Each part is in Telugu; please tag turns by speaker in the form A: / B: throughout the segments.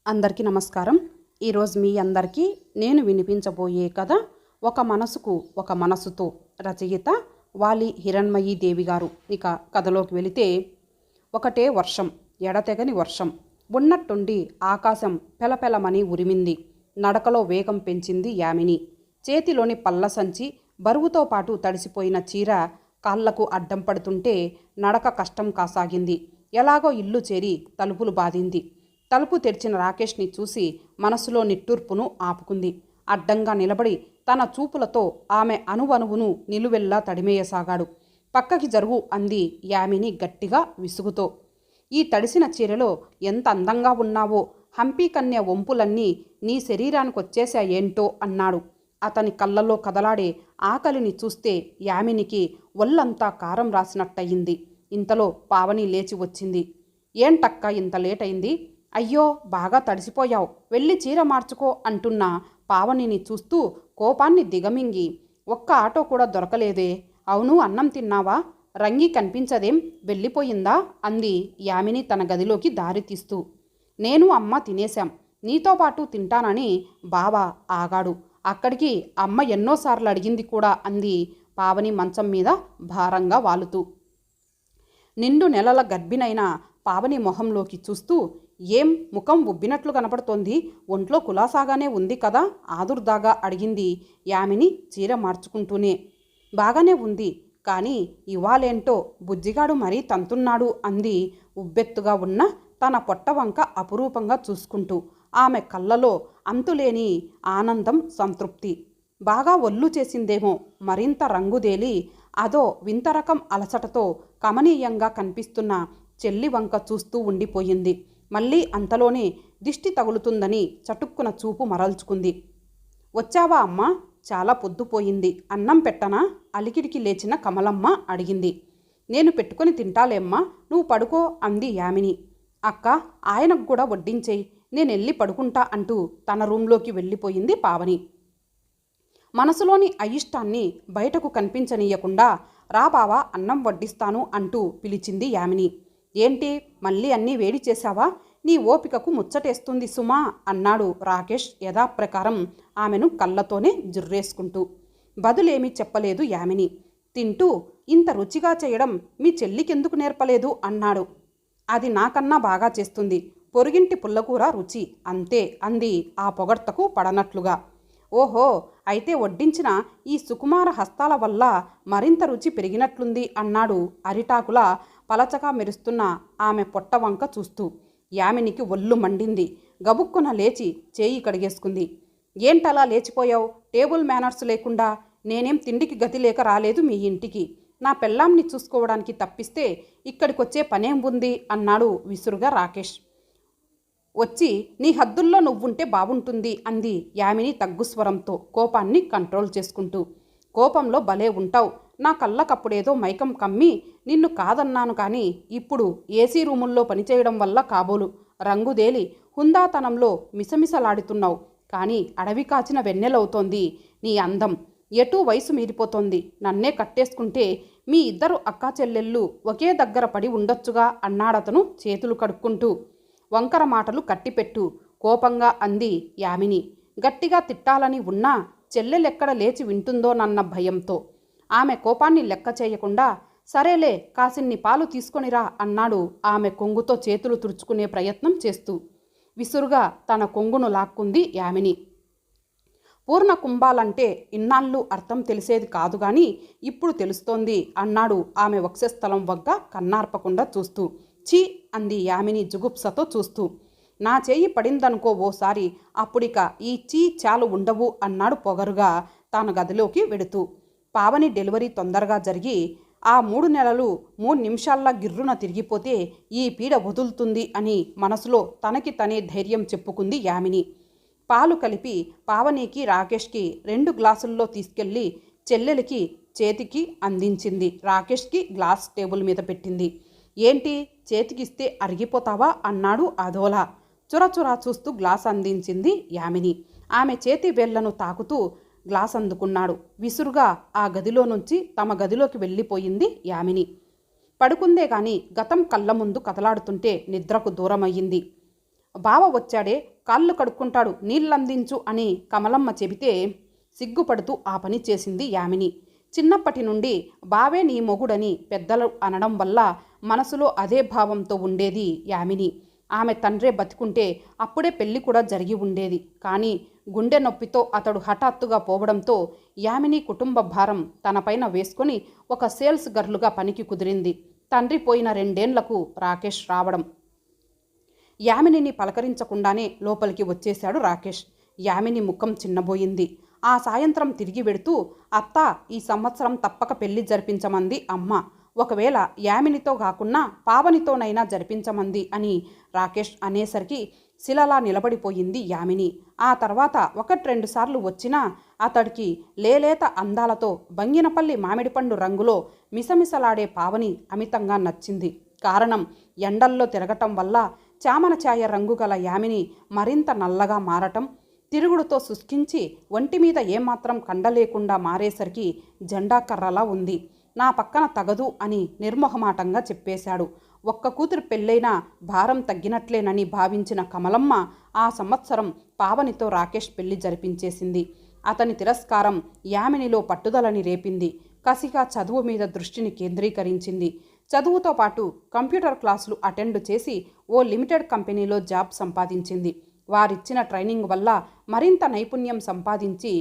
A: అందరికీ నమస్కారం. ఈరోజు మీ అందరికీ నేను వినిపించబోయే కథ ఒక మనసుకు ఒక మనసుతో. రచయిత వాలి హిరణ్మయీ దేవి గారు. ఇక కథలోకి వెళితే, ఒకటే వర్షం, ఎడతెగని వర్షం. ఉన్నట్టుండి ఆకాశం పెలపెలమని ఉరిమింది. నడకలో వేగం పెంచింది యామిని. చేతిలోని పళ్ళ సంచి బరువుతో పాటు తడిసిపోయిన చీర కాళ్లకు అడ్డం పడుతుంటే నడక కష్టం కాసాగింది. ఎలాగో ఇల్లు చేరి తలుపులు బాదింది. తలుపు తెరిచిన రాకేష్ని చూసి మనసులో నిట్టూర్పును ఆపుకుంది. అడ్డంగా నిలబడి తన చూపులతో ఆమె అణువణువును నిలువెల్లా తడిమేయసాగాడు. పక్కకి జరుగు అంది యామిని గట్టిగా విసుగుతో. ఈ తడిసిన చీరలో ఎంత అందంగా ఉన్నావో, హంపీ కన్య వంపులన్నీ నీ శరీరానికొచ్చేశాయేంటో అన్నాడు. అతని కళ్ళల్లో కదలాడే ఆకలిని చూస్తే యామినికి ఒళ్ళంతా కారం రాసినట్టయింది. ఇంతలో పావని లేచి వచ్చింది. ఏంటక్క ఇంత లేట్ అయింది? అయ్యో బాగా తడిసిపోయావు, వెళ్ళి చీర మార్చుకో అంటున్న పావనిని చూస్తూ కోపాన్ని దిగమింగి, ఒక్క ఆటో కూడా దొరకలేదే. అవును, అన్నం తిన్నావా? రంగి కనిపించదేం, వెళ్ళిపోయిందా అంది యామిని తన గదిలోకి దారి తీస్తూ. నేను అమ్మ తినేశాం, నీతో పాటు తింటానని బావ ఆగాడు. అక్కడికి అమ్మ ఎన్నోసార్లు అడిగింది కూడా అంది పావని మంచం మీద భారంగా వాలుతూ. నిండు నెలల గర్భిణైన పావని మొహంలోకి చూస్తూ, ఏం ముఖం ఉబ్బినట్లు కనపడుతోంది, ఒంట్లో కులాసాగానే ఉంది కదా ఆదుర్దాగా అడిగింది యామిని చీర మార్చుకుంటూనే. బాగానే ఉంది, కానీ ఇవాళేంటో బుజ్జిగాడు మరీ తంతున్నాడు అంది ఉబ్బెత్తుగా ఉన్న తన పొట్టవంక అపురూపంగా చూసుకుంటూ. ఆమె కళ్ళలో అంతులేని ఆనందం, సంతృప్తి. బాగా ఒళ్ళు చేసిందేమో, మరింత రంగుదేలి అదో వింతరకం అలసటతో కమనీయంగా కనిపిస్తున్న చెల్లి వంక చూస్తూ ఉండిపోయింది. మళ్ళీ అంతలోనే దిష్టి తగులుతుందని చటుక్కున చూపు మరల్చుకుంది. వచ్చావా అమ్మా? చాలా పొద్దుపోయింది, అన్నం పెట్టనా? అలికిడికి లేచిన కమలమ్మ అడిగింది. నేను పెట్టుకొని తింటాలేమ్మా, నువ్వు పడుకో అంది యామిని. అక్క, ఆయనకు కూడా వడ్డించేయి, నేనెళ్ళి పడుకుంటా అంటూ తన రూంలోకి వెళ్ళిపోయింది పావని. మనసులోని అయిష్టాన్ని బయటకు కనిపించనీయకుండా, రా బావా అన్నం వడ్డిస్తాను అంటూ పిలిచింది యామిని. ఏంటి, మళ్ళీ అన్నీ వేడి చేశావా? నీ ఓపికకు ముచ్చటేస్తుంది సుమా అన్నాడు రాకేష్ యథాప్రకారం ఆమెను కళ్ళతోనే జుర్రేసుకుంటూ. బదులేమీ చెప్పలేదు యామిని. తింటూ, ఇంత రుచిగా చేయడం మీ చెల్లికెందుకు నేర్పలేదు అన్నాడు. అది నాకన్నా బాగా చేస్తుంది, పొరుగింటి పుల్లకూర రుచి అంతే అంది ఆ పొగడ్తకు పడనట్లుగా. ఓహో, అయితే వడ్డించిన ఈ సుకుమార హస్తాల వల్ల మరింత రుచి పెరిగినట్లుంది అన్నాడు అరిటాకుల పలచగా మెరుస్తున్న ఆమె పొట్టవంక చూస్తూ. యామినికి ఒళ్ళు మండింది. గబుక్కున లేచి చేయి కడిగేసుకుంది. ఏంటలా లేచిపోయావు, టేబుల్ మేనర్స్ లేకుండా? నేనేం తిండికి గతి లేక రాలేదు మీ ఇంటికి, నా పెళ్ళాంని చూసుకోవడానికి తప్పిస్తే ఇక్కడికొచ్చే పనేం ఉంది అన్నాడు విసురుగా రాకేష్. వచ్చి నీ హద్దుల్లో నువ్వుంటే బాగుంటుంది అంది యామిని తగ్గుస్వరంతో కోపాన్ని కంట్రోల్ చేసుకుంటూ. కోపంలో భలే ఉంటావు, నా కళ్ళకప్పుడేదో మైకం కమ్మి నిన్ను కాదన్నాను, కానీ ఇప్పుడు ఏసీ రూముల్లో పనిచేయడం వల్ల కాబోలు రంగుదేలి హుందాతనంలో మిసమిసలాడుతున్నావు. కానీ అడవి కాచిన వెన్నెలవుతోంది నీ అందం. ఎటూ వయసు మీరిపోతోంది, నన్నే కట్టేసుకుంటే మీ ఇద్దరు అక్కా చెల్లెళ్ళు ఒకే దగ్గర పడి ఉండొచ్చుగా అన్నాడతను చేతులు కడుక్కుంటూ. వంకర మాటలు కట్టిపెట్టు కోపంగా అంది యామిని. గట్టిగా తిట్టాలని ఉన్నా చెల్లెలెక్కడ లేచి వింటుందోనన్న భయంతో. ఆమె కోపాన్ని లెక్క చేయకుండా, సరేలే కాసిన్ని పాలు తీసుకొనిరా అన్నాడు ఆమె కొంగుతో చేతులు తుడుచుకునే ప్రయత్నం చేస్తూ. విసురుగా తన కొంగును లాక్కుంది యామిని. పూర్ణ కుంభాలంటే ఇన్నాళ్ళు అర్థం తెలిసేది కాదు గాని ఇప్పుడు తెలుస్తోంది అన్నాడు ఆమె వక్షస్థలం వగ్గ కన్నార్పకుండా చూస్తూ. ఛీ అంది యామిని జుగుప్సతో చూస్తూ. నా చేయి పడిందనుకో ఓసారి, అప్పుడిక ఈ చీ చాలు ఉండవు అన్నాడు పొగరుగా తన గదిలోకి వెడుతూ. పావని డెలివరీ తొందరగా జరిగి ఆ 3 నెలలు 3 నిమిషాల్లా గిర్రున తిరిగిపోతే ఈ పీడ వదులుతుంది అని మనసులో తనకి తనే ధైర్యం చెప్పుకుంది యామిని. పాలు కలిపి పావనికి రాకేష్కి 2 గ్లాసుల్లో తీసుకెళ్ళి చెల్లెలికి చేతికి అందించింది. రాకేష్కి గ్లాస్ టేబుల్ మీద పెట్టింది. ఏంటి, చేతికిస్తే అరిగిపోతావా అన్నాడు అదోలా. చురచురా చూస్తూ గ్లాస్ అందించింది యామిని. ఆమె చేతి వేళ్లను తాకుతూ గ్లాస్ అందుకున్నాడు. విసురుగా ఆ గదిలో నుంచి తమ గదిలోకి వెళ్ళిపోయింది యామిని. పడుకుందే గాని గతం కళ్ళ ముందు కదలాడుతుంటే నిద్రకు దూరమయ్యింది. బావ వచ్చాడే, కాళ్ళు కడుక్కుంటాడు, నీళ్ళందించు అని కమలమ్మ చెబితే సిగ్గుపడుతూ ఆ పని చేసింది యామిని. చిన్నప్పటి నుండి బావే నీ మొగుడని పెద్దలు అనడం వల్ల మనసులో అదే భావంతో ఉండేది యామిని. ఆమె తండ్రే బతికుంటే అప్పుడే పెళ్లి కూడా జరిగి ఉండేది. కానీ గుండె నొప్పితో అతడు హఠాత్తుగా పోవడంతో యామిని కుటుంబ భారం తనపైన వేసుకొని ఒక సేల్స్ గర్లుగా పనికి కుదిరింది. తండ్రి పోయిన 2 ఏళ్లకు రాకేష్ రావడం. యామినిని పలకరించకుండానే లోపలికి వచ్చేశాడు రాకేష్. యామిని ముఖం చిన్నబోయింది. ఆ సాయంత్రం తిరిగి వెడుతూ, అత్తా, ఈ సంవత్సరం తప్పక పెళ్లి జరిపించమంది అమ్మ. ఒకవేళ యామినితో కాకున్నా పావనితోనైనా జరిపించమంది అని రాకేష్ అనేసరికి శిలలా నిలబడిపోయింది యామిని. ఆ తర్వాత 1-2 సార్లు వచ్చినా అతడికి లేలేత అందాలతో బంగినపల్లి మామిడిపండు రంగులో మిసమిసలాడే పావని అమితంగా నచ్చింది. కారణం, ఎండల్లో తిరగటం వల్ల చామన ఛాయ రంగు గల యామిని మరింత నల్లగా మారటం, తిరుగుడుతో శుష్కించి ఒంటిమీద ఏమాత్రం కండ లేకుండా మారేసరికి జెండా కర్రలా ఉంది. నా పక్కన తగదు అని నిర్మోహమాటంగా చెప్పేశాడు. ఒక్క కూతురు పెళ్ళైనా భారం తగ్గినట్లేనని భావించిన కమలమ్మ ఆ సంవత్సరం పావనితో రాకేష్ పెళ్లి జరిపించేసింది. అతని తిరస్కారం యామినిలో పట్టుదలని రేపింది. కసిగా చదువు మీద దృష్టిని కేంద్రీకరించింది. చదువుతో పాటు కంప్యూటర్ క్లాసులు అటెండ్ చేసి ఓ లిమిటెడ్ కంపెనీలో జాబ్ సంపాదించింది. వారిచ్చిన ట్రైనింగ్ వల్ల మరింత నైపుణ్యం సంపాదించి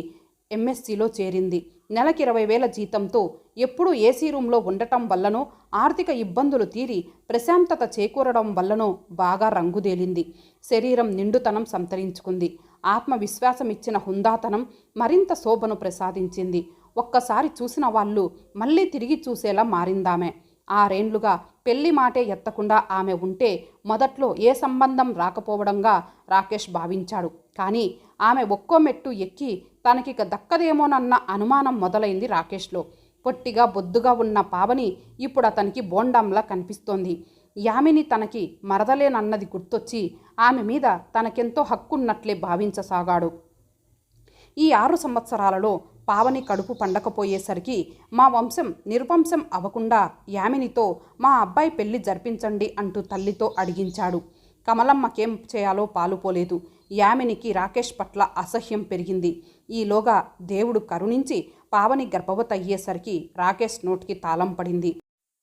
A: ఎంఎస్సిలో చేరింది. నెలకి 20,000 జీతంతో ఎప్పుడూ ఏసీ రూమ్లో ఉండటం వల్లనో, ఆర్థిక ఇబ్బందులు తీరి ప్రశాంతత చేకూరడం వల్లనో బాగా రంగుదేలింది. శరీరం నిండుతనం సంతరించుకుంది. ఆత్మవిశ్వాసం ఇచ్చిన హుందాతనం మరింత శోభను ప్రసాదించింది. ఒక్కసారి చూసిన వాళ్ళు మళ్ళీ తిరిగి చూసేలా మారిందామె. 6 ఏండ్లుగా పెళ్లి మాటే ఎత్తకుండా ఆమె ఉంటే మొదట్లో ఏ సంబంధం రాకపోవడంగా రాకేష్ భావించాడు. కానీ ఆమె ఒక్కో మెట్టు ఎక్కి తనకిక దక్కదేమోనన్న అనుమానం మొదలైంది రాకేష్లో. పొట్టిగా బొద్దుగా ఉన్న పావని ఇప్పుడు అతనికి బోండంలా కనిపిస్తోంది. యామిని తనకి మరదలేనన్నది గుర్తొచ్చి ఆమె మీద తనకెంతో హక్కున్నట్లే భావించసాగాడు. ఈ 6 సంవత్సరాలలో పావని కడుపు పండకపోయేసరికి మా వంశం నిర్వంశం అవ్వకుండా యామినితో మా అబ్బాయి పెళ్లి జరిపించండి అంటూ తల్లితో అడిగించాడు. కమలమ్మకేం చేయాలో పాలుపోలేదు. యామినికి రాకేష్ పట్ల అసహ్యం పెరిగింది. ఈలోగా దేవుడు కరుణించి పావని గర్భవతి అయ్యేసరికి రాకేష్ నోటికి తాళం పడింది.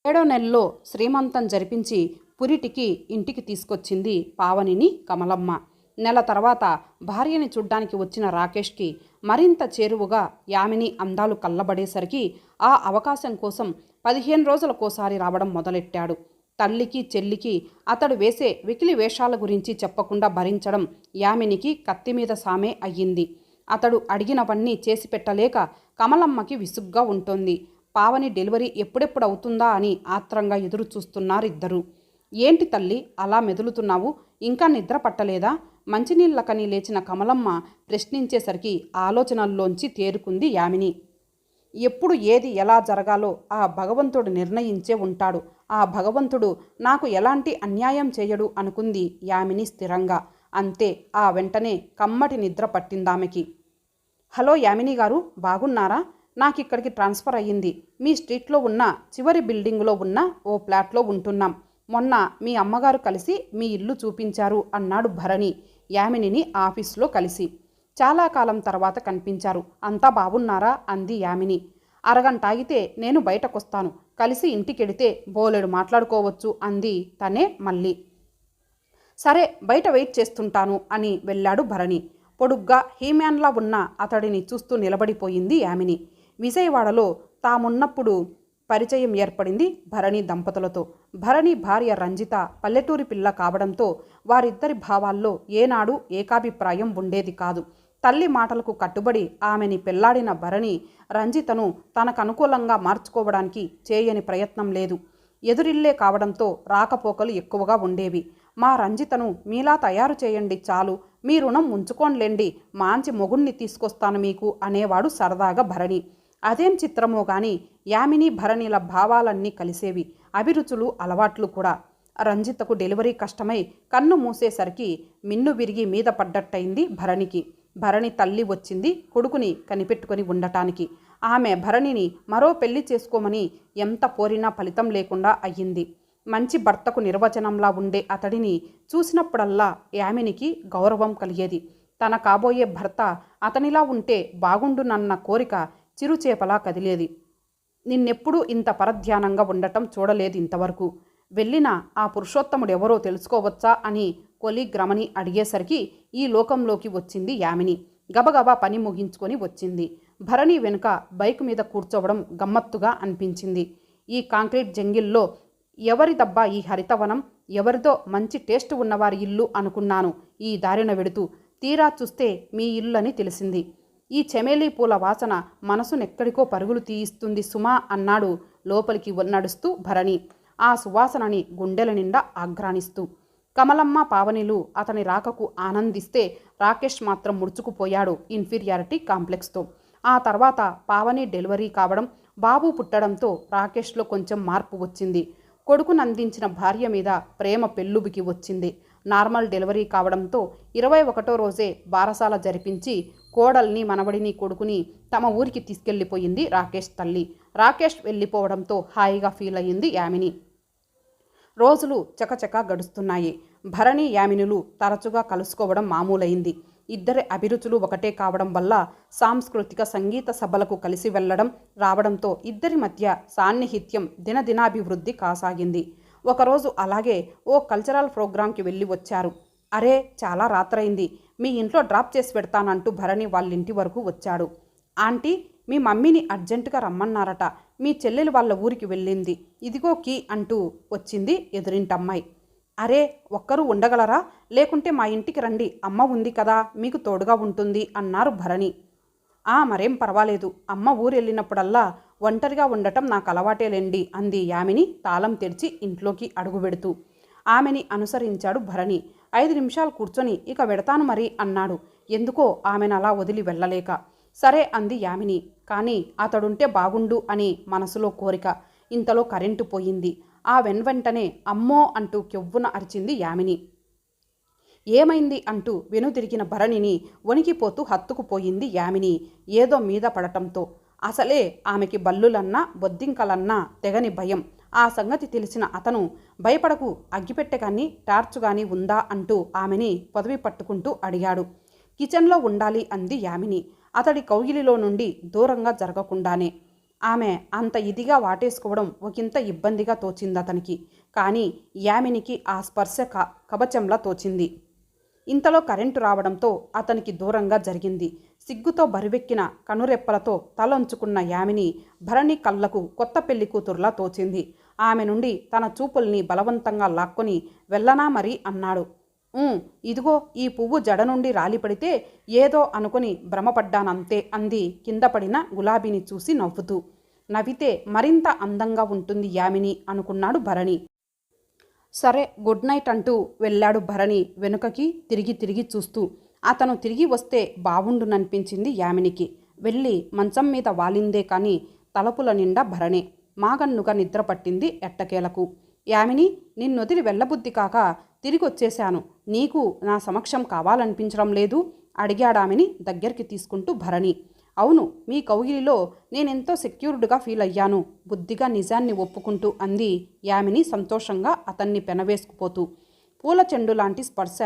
A: 7వ నెలలో శ్రీమంతం జరిపించి పురిటికి ఇంటికి తీసుకొచ్చింది పావనిని కమలమ్మ. నెల తర్వాత భార్యని చూడ్డానికి వచ్చిన రాకేష్కి మరింత చేరువుగా యామిని అందాలు కళ్ళబడేసరికి ఆ అవకాశం కోసం 15 రోజులకోసారి రావడం మొదలెట్టాడు. తల్లికి చెల్లికి అతడు వేసే వికిలి వేషాల గురించి చెప్పకుండా భరించడం యామినికి కత్తిమీద సామే అయ్యింది. అతడు అడిగినవన్నీ చేసి పెట్టలేక కమలమ్మకి విసుగ్గా ఉంటుంది. పావని డెలివరీ ఎప్పుడెప్పుడు అవుతుందా అని ఆత్రంగా ఎదురు చూస్తున్నారిద్దరూ. ఏంటి తల్లి అలా మెదులుతున్నావు, ఇంకా నిద్ర పట్టలేదా? మంచినీళ్ళకని లేచిన కమలమ్మ ప్రశ్నించేసరికి ఆలోచనల్లోంచి తేరుకుంది యామిని. ఎప్పుడు ఏది ఎలా జరగాలో ఆ భగవంతుడు నిర్ణయించే ఉంటాడు. ఆ భగవంతుడు నాకు ఎలాంటి అన్యాయం చేయడు అనుకుంది యామిని స్థిరంగా. అంతే, ఆ వెంటనే కమ్మటి నిద్ర పట్టిందామెకి. హలో యామిని గారు, బాగున్నారా? నాకిక్కడికి ట్రాన్స్ఫర్ అయ్యింది. మీ స్ట్రీట్లో ఉన్న చివరి బిల్డింగులో ఉన్న ఓ ఫ్లాట్లో ఉంటున్నాం. మొన్న మీ అమ్మగారు కలిసి మీ ఇల్లు చూపించారు అన్నాడు భరణి యామినిని ఆఫీస్లో కలిసి. చాలా కాలం తర్వాత కనిపించారు. అంతా బాగున్నారా అంది యామిని. అరగంట ఆగితే నేను బయటకొస్తాను, కలిసి ఇంటికెడితే బోలెడు మాట్లాడుకోవచ్చు అంది తనే మళ్ళీ. సరే, బయట వెయిట్ చేస్తుంటాను అని వెళ్ళాడు భరణి. పొడుగ్గా హీమ్యాన్లా ఉన్న అతడిని చూస్తూ నిలబడిపోయింది యామిని. విజయవాడలో తామున్నప్పుడు పరిచయం ఏర్పడింది భరణి దంపతులతో. భరణి భార్య రంజిత పల్లెటూరి పిల్ల కావడంతో వారిద్దరి భావాల్లో ఏనాడు ఏకాభిప్రాయం ఉండేది కాదు. తల్లి మాటలకు కట్టుబడి ఆమెని పెళ్లాడిన భరణి రంజితను తనకు అనుకూలంగా మార్చుకోవడానికి చేయని ప్రయత్నం లేదు. ఎదురిల్లే కావడంతో రాకపోకలు ఎక్కువగా ఉండేవి. మా రంజితను మీలా తయారు చేయండి చాలు, మీ రుణం ఉంచుకోన్లేండి, మంచి మొగుణ్ణి తీసుకొస్తాను మీకు అనేవాడు సరదాగా భరణి. అదేం చిత్రమో గాని యామిని భరణిల భావాలన్నీ కలిసేవి, అభిరుచులు అలవాట్లు కూడా. రంజితకు డెలివరీ కష్టమై కన్ను మూసేసరికి మిన్ను విరిగి మీద పడ్డట్టయింది భరణికి. భరణి తల్లి వచ్చింది కొడుకుని కనిపెట్టుకుని ఉండటానికి. ఆమె భరణిని మరో పెళ్లి చేసుకోమని ఎంత కోరినా ఫలితం లేకుండా అయ్యింది. మంచి భర్తకు నిర్వచనంలా ఉండే అతడిని చూసినప్పుడల్లా యామినికి గౌరవం కలిగేది. తన కాబోయే భర్త అతనిలా ఉంటే బాగుండునన్న కోరిక చిరుచేపలా కదిలేది. నిన్నెప్పుడూ ఇంత పరధ్యానంగా ఉండటం చూడలేదు ఇంతవరకు. వెళ్ళిన ఆ పురుషోత్తముడెవరో తెలుసుకోవచ్చా అని కొలీగ్ రమణి అడిగేసరికి ఈ లోకంలోకి వచ్చింది యామిని. గబగబా పని ముగించుకొని వచ్చింది. భరణి వెనుక బైక్ మీద కూర్చోవడం గమ్మత్తుగా అనిపించింది. ఈ కాంక్రీట్ జంగిల్లో ఎవరిదబ్బా ఈ హరితవనం, ఎవరిదో మంచి టేస్ట్ ఉన్నవారి ఇల్లు అనుకున్నాను ఈ దారిన వెడుతూ. తీరా చూస్తే మీ ఇల్లు అని తెలిసింది. ఈ చెమేలీ పూల వాసన మనసునెక్కడికో పరుగులు తీయిస్తుంది సుమా అన్నాడు లోపలికి నడుస్తూ భరణి, ఆ సువాసనని గుండెల నిండా ఆఘ్రానిస్తూ. కమలమ్మ పావనిలు అతని రాకకు ఆనందిస్తే రాకేష్ మాత్రం ముడుచుకుపోయాడు ఇన్ఫీరియారిటీ కాంప్లెక్స్తో. ఆ తర్వాత పావని డెలివరీ కావడం, బాబు పుట్టడంతో రాకేష్లో కొంచెం మార్పు వచ్చింది. కొడుకునందించిన భార్య మీద ప్రేమ పెళ్ళుబికి వచ్చింది. నార్మల్ డెలివరీ కావడంతో 21వ రోజే బారసాల జరిపించి కోడల్ని, మనవడిని, కొడుకుని తమ ఊరికి తీసుకెళ్లిపోయింది రాకేష్ తల్లి. రాకేష్ వెళ్ళిపోవడంతో హాయిగా ఫీల్ అయ్యింది యామిని. రోజులు చకచకా గడుస్తున్నాయి. భరణి యామినులు తరచుగా కలుసుకోవడం మామూలైంది. ఇద్దరి అభిరుచులు ఒకటే కావడం వల్ల సాంస్కృతిక సంగీత సభలకు కలిసి వెళ్లడం రావడంతో ఇద్దరి మధ్య సాన్నిహిత్యం దినదినాభివృద్ధి కాసాగింది. ఒకరోజు అలాగే ఓ కల్చరల్ ప్రోగ్రాంకి వెళ్ళి వచ్చారు. అరే చాలా రాత్రైంది, మీ ఇంట్లో డ్రాప్ చేసి పెడతానంటూ భరణి వాళ్ళింటి వరకు వచ్చాడు. ఆంటీ, మీ మమ్మీని అర్జెంటుగా రమ్మన్నారట, మీ చెల్లెలు వాళ్ళ ఊరికి వెళ్ళింది, ఇదిగో కీ అంటూ వచ్చింది ఎదురింటమ్మాయి. అరే ఒక్కరూ ఉండగలరా, లేకుంటే మా ఇంటికి రండి, అమ్మ ఉంది కదా మీకు తోడుగా ఉంటుంది అన్నారు భరణి. మరేం పర్వాలేదు, అమ్మ ఊరు వెళ్ళినప్పుడల్లా ఒంటరిగా ఉండటం నాకు అలవాటేలేండి అంది యామిని తాళం తెరిచి ఇంట్లోకి అడుగుపెడుతూ. ఆమెని అనుసరించాడు భరణి. 5 నిమిషాలు కూర్చొని ఇక వెడతాను మరి అన్నాడు. ఎందుకో ఆమెను అలా వదిలి వెళ్ళలేక. సరే అంది యామిని. కానీ అతడుంటే బాగుండు అని మనసులో కోరిక. ఇంతలో కరెంటు పోయింది. ఆ వెంటనే అమ్మో అంటూ కెవ్వున అరిచింది యామిని. ఏమైంది అంటూ వెనుతిరిగిన భరణిని వణికిపోతూ హత్తుకుపోయింది యామిని ఏదో మీద పడటంతో. అసలే ఆమెకి బల్లులన్నా బొద్దింకలన్నా తెగని భయం. ఆ సంగతి తెలిసిన అతను భయపడకు, అగ్గిపెట్టె కానీ టార్చు కానీ ఉందా అంటూ ఆమెని పొదవి పట్టుకుంటూ అడిగాడు. కిచెన్లో ఉండాలి అంది యామిని అతడి కౌగిలిలో నుండి దూరంగా జరగకుండానే. ఆమె అంత ఇదిగా వాటేసుకోవడం ఒకంత ఇబ్బందిగా తోచింది అతనికి. కానీ యామినికి ఆ స్పర్శ కవచంలా తోచింది. ఇంతలో కరెంటు రావడంతో అతనికి దూరంగా జరిగింది. సిగ్గుతో బరువెక్కిన కనురెప్పలతో తలంచుకున్న యామిని భరణి కళ్ళకు కొత్త పెళ్లి కూతురులా తోచింది. ఆమె నుండి తన చూపుల్ని బలవంతంగా లాక్కొని వెళ్ళనా మరి అన్నాడు. ఇదిగో ఈ పువ్వు జడ నుండి రాలిపడితే ఏదో అనుకుని భ్రమపడ్డానంతే అంది కింద పడిన గులాబీని చూసి నవ్వుతూ. నవ్వితే మరింత అందంగా ఉంటుంది యామిని అనుకున్నాడు భరణి. సరే గుడ్ నైట్ అంటూ వెళ్ళాడు భరణి వెనుకకి తిరిగి చూస్తూ. అతను తిరిగి వస్తే బావుండుననిపించింది యామినికి. వెళ్ళి మంచం మీద వాలిందే కానీ తలపుల నిండా భరణే. మాగన్నుగా నిద్ర పట్టింది ఎట్టకేలకు. యామిని, నిన్నొదిలి వెళ్ళబుద్ధి కాక తిరిగొచ్చేశాను, నీకు నా సమక్షం కావాలనిపించడం లేదు అడిగాడామెని దగ్గరికి తీసుకుంటూ భరణి. అవును, మీ కౌగిలిలో నేనెంతో సెక్యూర్డ్గా ఫీల్ అయ్యాను బుద్ధిగా నిజాన్ని ఒప్పుకుంటూ అంది యామిని సంతోషంగా అతన్ని పెనవేసుకుపోతూ. పూల చెండు లాంటి స్పర్శ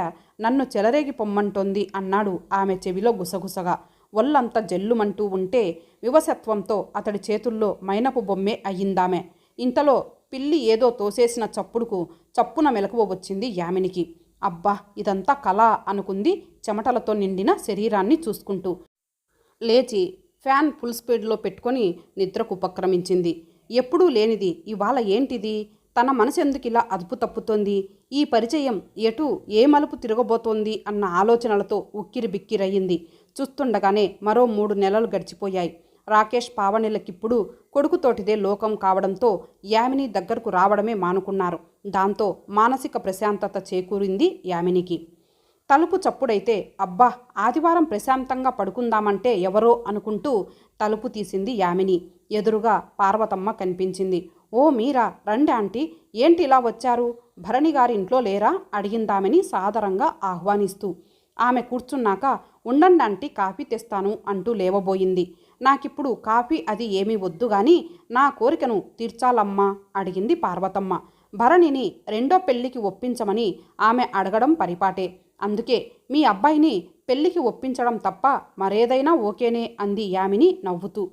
A: నన్ను చెలరేగి పొమ్మంటోంది అన్నాడు ఆమె చెవిలో గుసగుసగా. ఒళ్ళంతా జల్లుమంటూ ఉంటే వివసత్వంతో అతడి చేతుల్లో మైనపు బొమ్మే అయ్యిందామె. ఇంతలో పిల్లి ఏదో తోసేసిన చప్పుడుకు చప్పున మెలకువ వచ్చింది యామినికి. అబ్బా, ఇదంతా కళ అనుకుంది చెమటలతో నిండిన శరీరాన్ని చూసుకుంటూ. లేచి ఫ్యాన్ ఫుల్ స్పీడ్లో పెట్టుకొని నిద్రకు ఉపక్రమించింది. ఎప్పుడూ లేనిది ఇవాళ ఏంటిది? తన మనసెందుకు ఇలా అదుపు తప్పుతోంది? ఈ పరిచయం ఎటు ఏ మలుపు తిరగబోతోంది అన్న ఆలోచనలతో ఉక్కిరి బిక్కిరయ్యింది. చూస్తుండగానే మరో 3 నెలలు గడిచిపోయాయి. రాకేష్ పావనిలకిప్పుడు కొడుకుతోటిదే లోకం కావడంతో యామిని దగ్గరకు రావడమే మానుకున్నారు. దాంతో మానసిక ప్రశాంతత చేకూరింది యామినికి. తలుపు చప్పుడైతే అబ్బా, ఆదివారం ప్రశాంతంగా పడుకుందామంటే ఎవరో అనుకుంటూ తలుపు తీసింది యామిని. ఎదురుగా పార్వతమ్మ కనిపించింది. ఓ మీరా, రండి ఆంటీ, ఏంటి ఇలా వచ్చారు? భరణి గారి ఇంట్లో లేరా అడిగిందామెని సాదరంగా ఆహ్వానిస్తూ. ఆమె కూర్చున్నాక ఉండండి ఆంటీ, కాఫీ తెస్తాను అంటూ లేవబోయింది. నాకిప్పుడు కాఫీ అది ఏమీ వద్దు గాని నా కోరికను తీర్చాలమ్మా అడిగింది పార్వతమ్మ. భరణిని రెండో పెళ్లికి ఒప్పించమని ఆమె అడగడం పరిపాటే. అందుకే మీ అబ్బాయిని పెళ్లికి ఒప్పించడం తప్ప మరేదైనా ఓకేనే అంది యామిని నవ్వుతూ.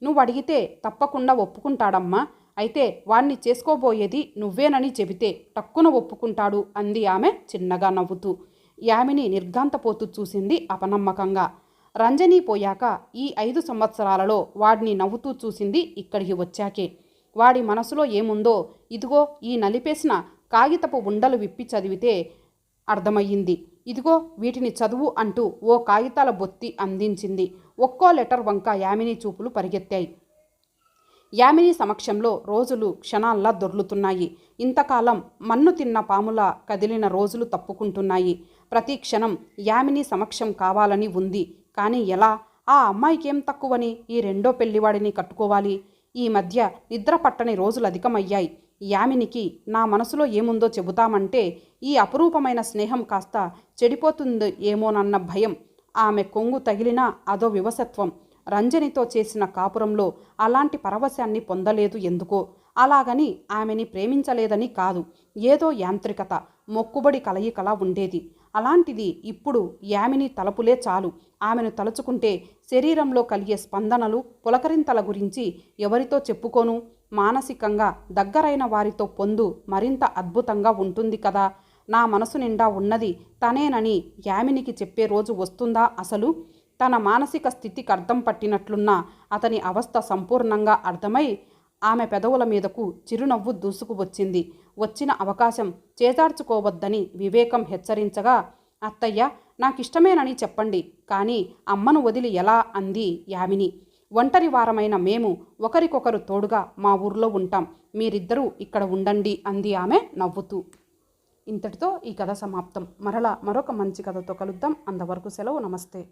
A: నువ్వు అడిగితే తప్పకుండా ఒప్పుకుంటాడమ్మా. అయితే వాణ్ణి చేసుకోబోయేది నువ్వేనని చెబితే టక్కున ఒప్పుకుంటాడు అంది ఆమె చిన్నగా నవ్వుతూ. యామిని నిర్ఘాంతపోతూ చూసింది అపనమ్మకంగా. రంజని పోయాక ఈ 5 సంవత్సరాలలో వాడిని నవ్వుతూ చూసింది ఇక్కడికి వచ్చాకే. వాడి మనసులో ఏముందో ఇదిగో ఈ నలిపేసిన కాగితపు ఉండలు విప్పి చదివితే అర్థమయ్యింది. ఇదిగో వీటిని చదువు అంటూ ఓ కాగితాల బొత్తి అందించింది. ఒక్కో లెటర్ వంక యామిని చూపులు పరిగెత్తాయి. యామిని సమక్షంలో రోజులు క్షణాల్లా దొర్లుతున్నాయి. ఇంతకాలం మన్ను తిన్న పాములా కదిలిన రోజులు తప్పుకుంటున్నాయి. ప్రతి క్షణం యామిని సమక్షం కావాలని ఉంది. కానీ ఎలా? ఆ అమ్మాయికేం తక్కువని ఈ రెండో పెళ్లివాడిని కట్టుకోవాలి? ఈ మధ్య నిద్ర పట్టని రోజులు అధికమయ్యాయి. యామినికి నా మనసులో ఏముందో చెబుతామంటే ఈ అపురూపమైన స్నేహం కాస్త చెడిపోతుంది ఏమోనన్న భయం. ఆమె కొంగు తగిలినా అదో వివసత్వం. రంజనితో చేసిన కాపురంలో అలాంటి పరవశాన్ని పొందలేదు ఎందుకో. అలాగని ఆమెని ప్రేమించలేదని కాదు. ఏదో యాంత్రికత, మొక్కుబడి కలయికలా ఉండేది. అలాంటిది ఇప్పుడు యామిని తలపులే చాలు. ఆమెను తలుచుకుంటే శరీరంలో కలిగే స్పందనలు, పులకరింతల గురించి ఎవరితో చెప్పుకోను? మానసికంగా దగ్గరైన వారితో పొందు మరింత అద్భుతంగా ఉంటుంది కదా. నా మనసు నిండా ఉన్నది తనేనని యామినికి చెప్పే రోజు వస్తుందా అసలు? తన మానసిక స్థితికి అర్థం పట్టినట్లున్న అతని అవస్థ సంపూర్ణంగా అర్థమై ఆమె పెదవుల మీదకు చిరునవ్వు దూసుకువచ్చింది. వచ్చిన అవకాశం చేజార్చుకోవద్దని వివేకం హెచ్చరించగా, అత్తయ్య నాకిష్టమేనని చెప్పండి, కానీ అమ్మను వదిలి ఎలా అంది యామిని. ఒంటరి వారమైన మేము ఒకరికొకరు తోడుగా మా ఊర్లో ఉంటాం. మీరిద్దరూ ఇక్కడ ఉండండి అంది ఆమె నవ్వుతూ. ఇంతటితో ఈ కథ సమాప్తం. మరలా మరొక మంచి కథతో కలుద్దాం. అంతవరకు సెలవు. నమస్తే.